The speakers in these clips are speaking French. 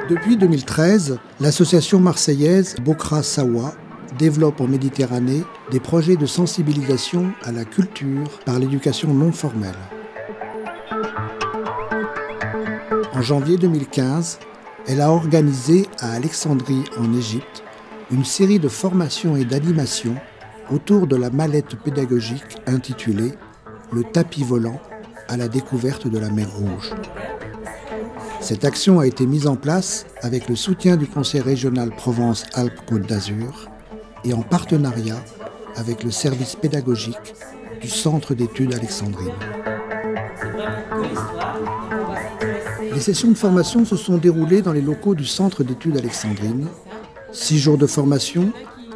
Depuis 2013, l'association marseillaise Bokra Sawa développe en Méditerranée des projets de sensibilisation à la culture par l'éducation non formelle. En janvier 2015, elle a organisé à Alexandrie en Égypte une série de formations et d'animations autour de la mallette pédagogique intitulée « Le tapis volant à la découverte de la mer Rouge ». Cette action a été mise en place avec le soutien du Conseil régional Provence-Alpes-Côte d'Azur et en partenariat avec le service pédagogique du Centre d'études alexandrines. Les sessions de formation se sont déroulées dans les locaux du Centre d'études alexandrines. 6 jours de formation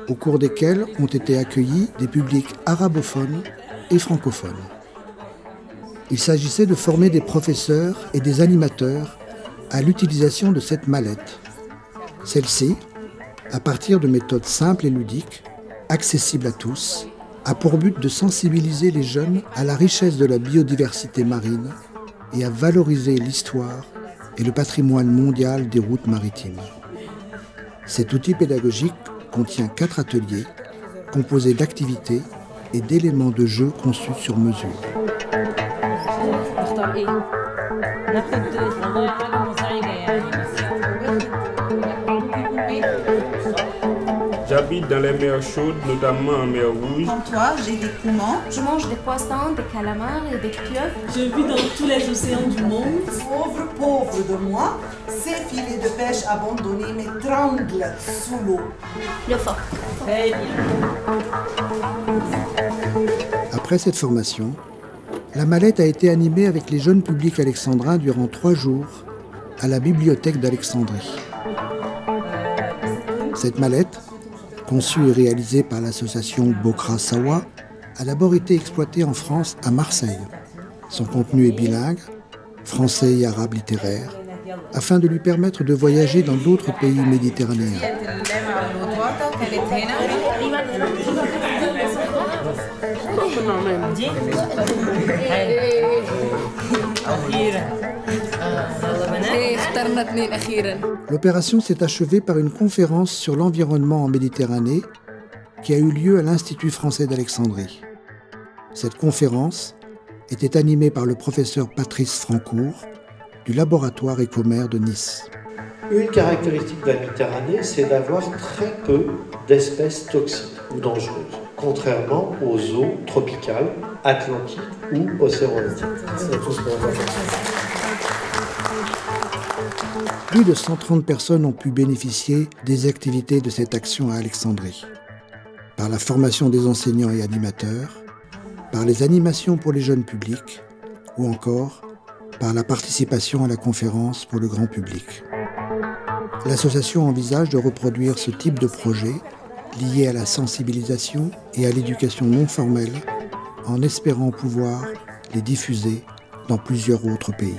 au cours desquels ont été accueillis des publics arabophones et francophones. Il s'agissait de former des professeurs et des animateurs à l'utilisation de cette mallette. Celle-ci, à partir de méthodes simples et ludiques, accessibles à tous, a pour but de sensibiliser les jeunes à la richesse de la biodiversité marine et à valoriser l'histoire et le patrimoine mondial des routes maritimes. Cet outil pédagogique contient 4 ateliers composés d'activités et d'éléments de jeu conçus sur mesure. J'habite dans les mers chaudes, notamment en mer Rouge. Comme toi, j'ai des poumons. Je mange des poissons, des calamars et des pieuvres. Je vis dans tous les océans du monde. Pauvre de moi, ces filets de pêche abandonnés m'étranglent sous l'eau. Le phoque. Très bien. Après cette formation, la mallette a été animée avec les jeunes publics alexandrins durant 3 jours à la bibliothèque d'Alexandrie. Cette mallette, conçue et réalisée par l'association Bokra Sawa, a d'abord été exploitée en France à Marseille. Son contenu est bilingue, français et arabe littéraire, afin de lui permettre de voyager dans d'autres pays méditerranéens. L'opération s'est achevée par une conférence sur l'environnement en Méditerranée qui a eu lieu à l'Institut français d'Alexandrie. Cette conférence était animée par le professeur Patrice Francourt du laboratoire Écomer de Nice. Une caractéristique de la Méditerranée, c'est d'avoir très peu d'espèces toxiques ou dangereuses, contrairement aux eaux tropicales, atlantiques ou océaniques. Plus de 130 personnes ont pu bénéficier des activités de cette action à Alexandrie, par la formation des enseignants et animateurs, par les animations pour les jeunes publics, ou encore par la participation à la conférence pour le grand public. L'association envisage de reproduire ce type de projet lié à la sensibilisation et à l'éducation non formelle, en espérant pouvoir les diffuser dans plusieurs autres pays.